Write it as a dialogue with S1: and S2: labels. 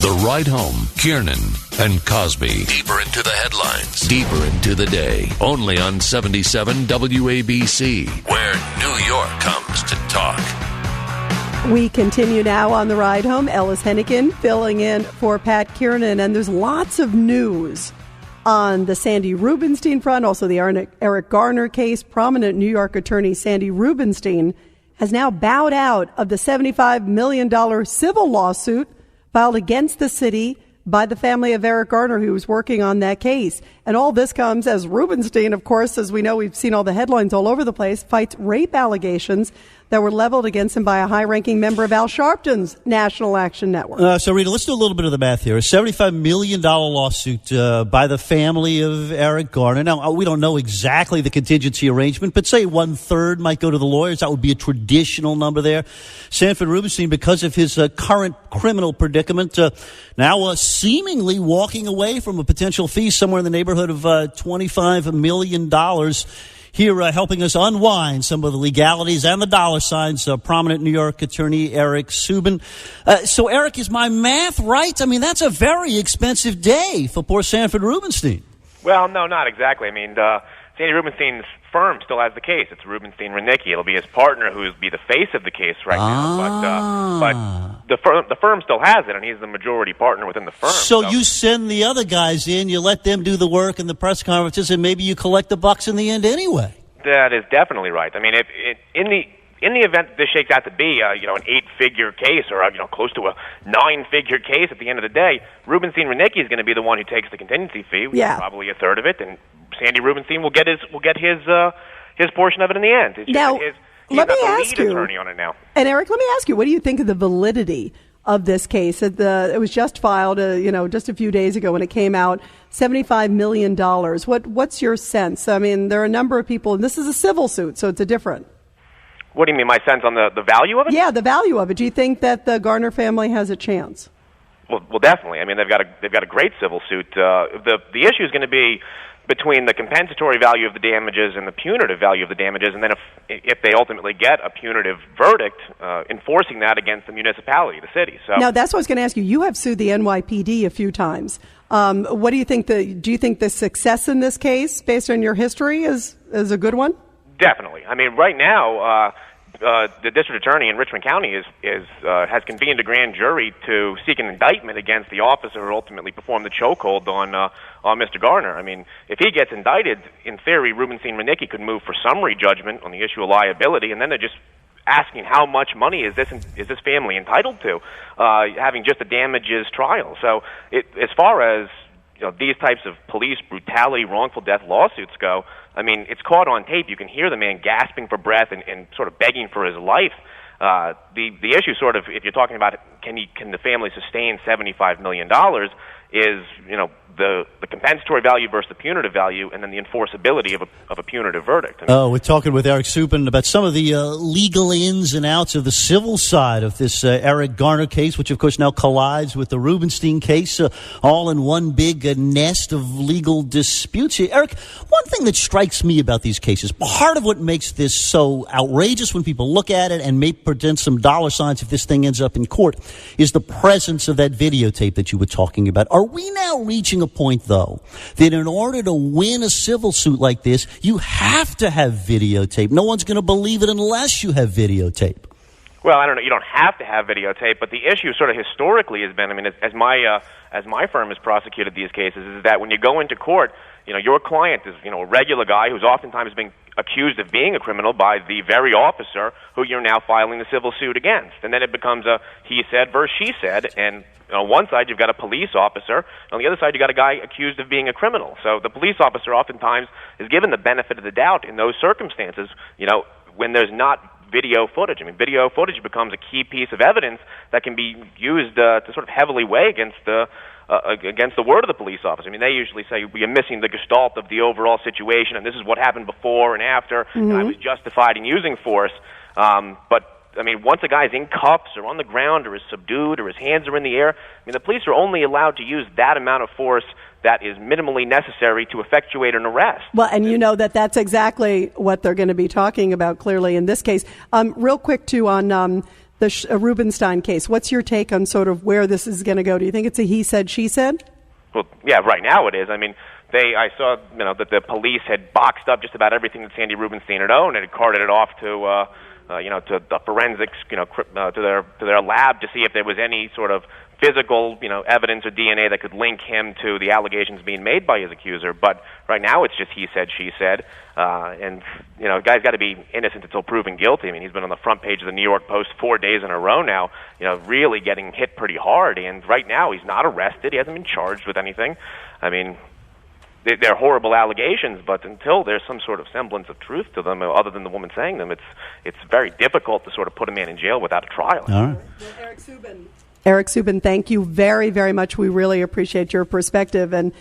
S1: The Ride Home, Kiernan and Cosby. Deeper into the headlines. Deeper into the day. Only on 77 WABC, where New York comes to talk.
S2: We continue now on The Ride Home. Ellis Hennigan filling in for Pat Kiernan. And there's lots of news on the Sandy Rubenstein front, also the Eric Garner case. Prominent New York attorney Sandy Rubenstein has now bowed out of the $75 million civil lawsuit filed against the city by the family of Eric Garner, who was working on that case. And all this comes as Rubenstein, of course, as we know, we've seen all the headlines all over the place, fights rape allegations that were leveled against him by a high-ranking member of Al Sharpton's National Action Network.
S3: So, Rita, let's do a little bit of the math here. A $75 million lawsuit by the family of Eric Garner. Now, we don't know exactly the contingency arrangement, but say 1/3 might go to the lawyers. That would be a traditional number there. Sanford Rubenstein, because of his current criminal predicament, now seemingly walking away from a potential fee somewhere in the neighborhood of $25 million. Here helping us unwind some of the legalities and the dollar signs, prominent New York attorney Eric Subin. So, Eric, is my math right? I mean, that's a very expensive day for poor Sanford Rubenstein.
S4: Well, no, not exactly. I mean, Sandy Rubenstein's firm still has the case. It's Rubenstein-Renicky. It'll be his partner who will be the face of the case right now. But the firm still has it, and he's the majority partner within the firm.
S3: So you send the other guys in, you let them do the work and the press conferences, and maybe you collect the bucks in the end anyway.
S4: That is definitely right. I mean, in the event that this shakes out to be an 8-figure case or close to a 9-figure case at the end of the day, Rubenstein-Renicky is going to be the one who takes the contingency fee, which is probably a third of it, and Sandy Rubenstein will get his portion of it in the end.
S2: Let me ask you,
S4: attorney on it now.
S2: And Eric, let me ask you, what do you think of the validity of this case? It was just filed, just a few days ago when it came out. $75 million. What's your sense? I mean, there are a number of people, and this is a civil suit, so it's a different.
S4: What do you mean, my sense on the value of it?
S2: Yeah, the value of it. Do you think that the Garner family has a chance?
S4: Well, definitely. I mean, they've got a great civil suit. The issue is going to be between the compensatory value of the damages and the punitive value of the damages, and then if they ultimately get a punitive verdict, enforcing that against the municipality, the city. So
S2: now that's what I was going to ask you. You have sued the NYPD a few times. What do you think? Do you think the success in this case, based on your history, is a good one?
S4: Definitely. I mean, right now, the district attorney in Richmond County has convened a grand jury to seek an indictment against the officer who ultimately performed the chokehold on Mr. Garner. I mean, if he gets indicted, in theory, Rubenstein-Renicky could move for summary judgment on the issue of liability, and then they're just asking how much money is this family entitled to, having just a damages trial. So, as far as these types of police brutality, wrongful death lawsuits go, I mean, it's caught on tape. You can hear the man gasping for breath and sort of begging for his life. The issue, sort of, if you're talking about can the family sustain $75 million, is the compensatory value versus the punitive value, and then the enforceability of a punitive verdict. I mean,
S3: we're talking with Eric Subin about some of the legal ins and outs of the civil side of this Eric Garner case, which of course now collides with the Rubenstein case, all in one big nest of legal disputes here. Eric, one thing that strikes me about these cases, part of what makes this so outrageous when people look at it and may present some dollar signs if this thing ends up in court, is the presence of that videotape that you were talking about. Are we now reaching a point, though, that in order to win a civil suit like this, you have to have videotape? No one's going to believe it unless you have videotape.
S4: Well, I don't know. You don't have to have videotape, but the issue sort of historically has been, I mean, as my firm has prosecuted these cases, is that when you go into court, your client is, a regular guy who's oftentimes being accused of being a criminal by the very officer who you're now filing the civil suit against. And then it becomes a he said versus she said, and on one side you've got a police officer, on the other side you've got a guy accused of being a criminal. So the police officer oftentimes is given the benefit of the doubt in those circumstances, when there's not video footage. I mean, video footage becomes a key piece of evidence that can be used to sort of heavily weigh against the word of the police officer. I mean, they usually say we are missing the gestalt of the overall situation, and this is what happened before and after, and I was justified in using force. But I mean, once a guy's in cuffs or on the ground or is subdued or his hands are in the air, I mean, the police are only allowed to use that amount of force that is minimally necessary to effectuate an arrest.
S2: Well, and that's exactly what they're going to be talking about clearly in this case. Real quick, too, on the Rubenstein case. What's your take on sort of where this is going to go? Do you think it's a he said, she said?
S4: Well, yeah, right now it is. I mean, I saw, that the police had boxed up just about everything that Sandy Rubenstein had owned and had carted it off to the forensics, to their lab to see if there was any sort of physical, evidence or DNA that could link him to the allegations being made by his accuser. But right now it's just he said, she said. And the guy's got to be innocent until proven guilty. I mean, he's been on the front page of the New York Post 4 days in a row now, really getting hit pretty hard. And right now he's not arrested. He hasn't been charged with anything. I mean, they're horrible allegations, but until there's some sort of semblance of truth to them, other than the woman saying them, it's very difficult to sort of put a man in jail without a trial.
S3: All right.
S2: Eric Subin, thank you very, very much. We really appreciate your perspective. And